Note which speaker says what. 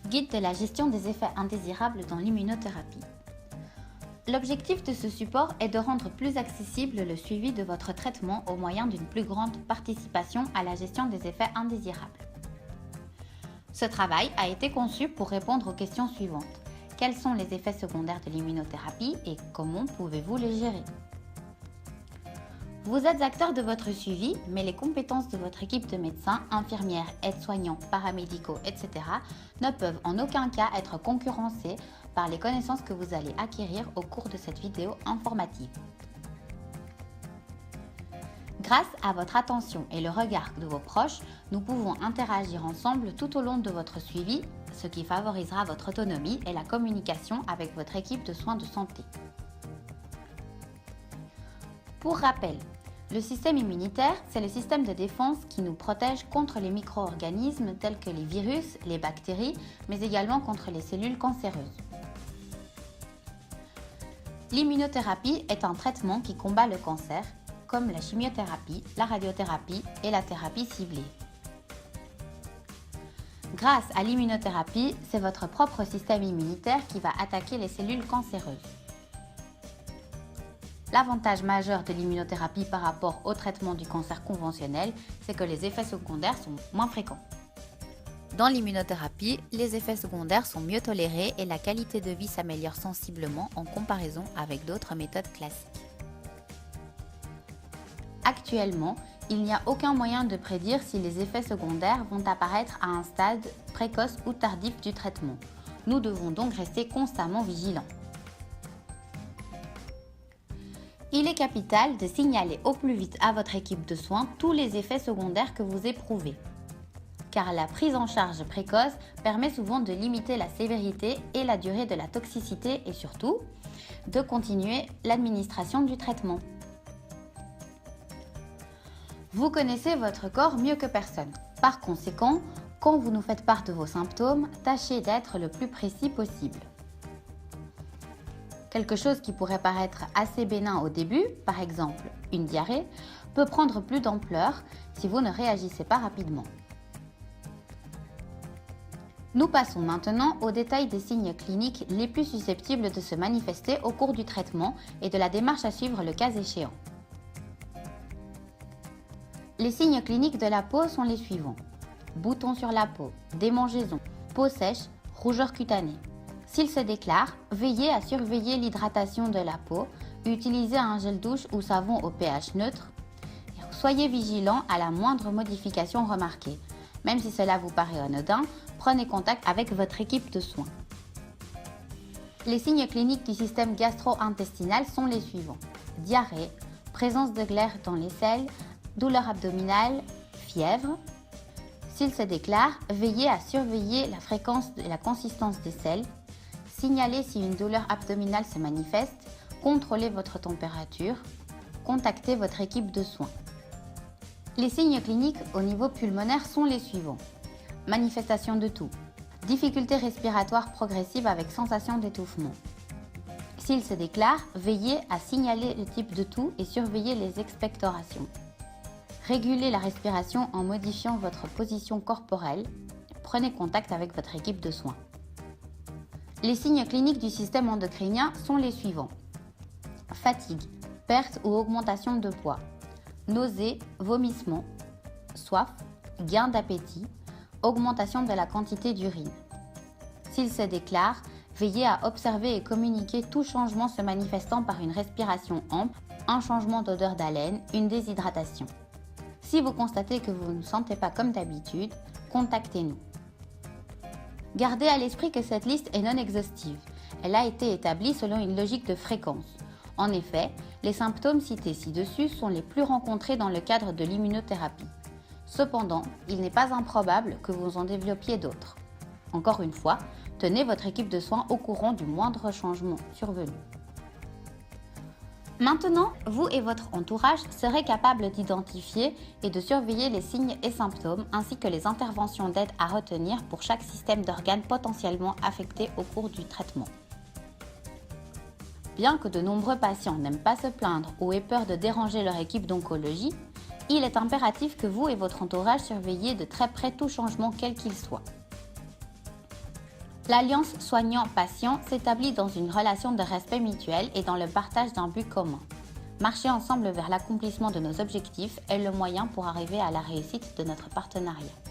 Speaker 1: Guide de la gestion des effets indésirables dans l'immunothérapie. L'objectif de ce support est de rendre plus accessible le suivi de votre traitement au moyen d'une plus grande participation à la gestion des effets indésirables. Ce travail a été conçu pour répondre aux questions suivantes. Quels sont les effets secondaires de l'immunothérapie et comment pouvez-vous les gérer? Vous êtes acteur de votre suivi, mais les compétences de votre équipe de médecins, infirmières, aides-soignants, paramédicaux, etc. ne peuvent en aucun cas être concurrencées par les connaissances que vous allez acquérir au cours de cette vidéo informative. Grâce à votre attention et le regard de vos proches, nous pouvons interagir ensemble tout au long de votre suivi, ce qui favorisera votre autonomie et la communication avec votre équipe de soins de santé. Pour rappel, le système immunitaire, c'est le système de défense qui nous protège contre les micro-organismes tels que les virus, les bactéries, mais également contre les cellules cancéreuses. L'immunothérapie est un traitement qui combat le cancer, comme la chimiothérapie, la radiothérapie et la thérapie ciblée. Grâce à l'immunothérapie, c'est votre propre système immunitaire qui va attaquer les cellules cancéreuses. L'avantage majeur de l'immunothérapie par rapport au traitement du cancer conventionnel, c'est que les effets secondaires sont moins fréquents. Dans l'immunothérapie, les effets secondaires sont mieux tolérés et la qualité de vie s'améliore sensiblement en comparaison avec d'autres méthodes classiques. Actuellement, il n'y a aucun moyen de prédire si les effets secondaires vont apparaître à un stade précoce ou tardif du traitement. Nous devons donc rester constamment vigilants. Il est capital de signaler au plus vite à votre équipe de soins tous les effets secondaires que vous éprouvez, car la prise en charge précoce permet souvent de limiter la sévérité et la durée de la toxicité et surtout de continuer l'administration du traitement. Vous connaissez votre corps mieux que personne. Par conséquent, quand vous nous faites part de vos symptômes, tâchez d'être le plus précis possible. Quelque chose qui pourrait paraître assez bénin au début, par exemple une diarrhée, peut prendre plus d'ampleur si vous ne réagissez pas rapidement. Nous passons maintenant aux détails des signes cliniques les plus susceptibles de se manifester au cours du traitement et de la démarche à suivre le cas échéant. Les signes cliniques de la peau sont les suivants. Boutons sur la peau, démangeaisons, peau sèche, rougeur cutanée. S'il se déclare, veillez à surveiller l'hydratation de la peau, utilisez un gel douche ou savon au pH neutre. Soyez vigilant à la moindre modification remarquée. Même si cela vous paraît anodin, prenez contact avec votre équipe de soins. Les signes cliniques du système gastro-intestinal sont les suivants. Diarrhée, présence de glaire dans les selles, douleur abdominale, fièvre. S'il se déclare, veillez à surveiller la fréquence et la consistance des selles. Signalez si une douleur abdominale se manifeste, contrôlez votre température, contactez votre équipe de soins. Les signes cliniques au niveau pulmonaire sont les suivants. Manifestation de toux, difficulté respiratoire progressive avec sensation d'étouffement. S'il se déclare, veillez à signaler le type de toux et surveillez les expectorations. Régulez la respiration en modifiant votre position corporelle. Prenez contact avec votre équipe de soins. Les signes cliniques du système endocrinien sont les suivants. Fatigue, perte ou augmentation de poids, nausées, vomissements, soif, gain d'appétit, augmentation de la quantité d'urine. S'il se déclare, veillez à observer et communiquer tout changement se manifestant par une respiration ample, un changement d'odeur d'haleine, une déshydratation. Si vous constatez que vous ne vous sentez pas comme d'habitude, contactez-nous. Gardez à l'esprit que cette liste est non exhaustive. Elle a été établie selon une logique de fréquence. En effet, les symptômes cités ci-dessus sont les plus rencontrés dans le cadre de l'immunothérapie. Cependant, il n'est pas improbable que vous en développiez d'autres. Encore une fois, tenez votre équipe de soins au courant du moindre changement survenu. Maintenant, vous et votre entourage serez capables d'identifier et de surveiller les signes et symptômes ainsi que les interventions d'aide à retenir pour chaque système d'organes potentiellement affecté au cours du traitement. Bien que de nombreux patients n'aiment pas se plaindre ou aient peur de déranger leur équipe d'oncologie, il est impératif que vous et votre entourage surveilliez de très près tout changement quel qu'il soit. L'alliance soignant-patient s'établit dans une relation de respect mutuel et dans le partage d'un but commun. Marcher ensemble vers l'accomplissement de nos objectifs est le moyen pour arriver à la réussite de notre partenariat.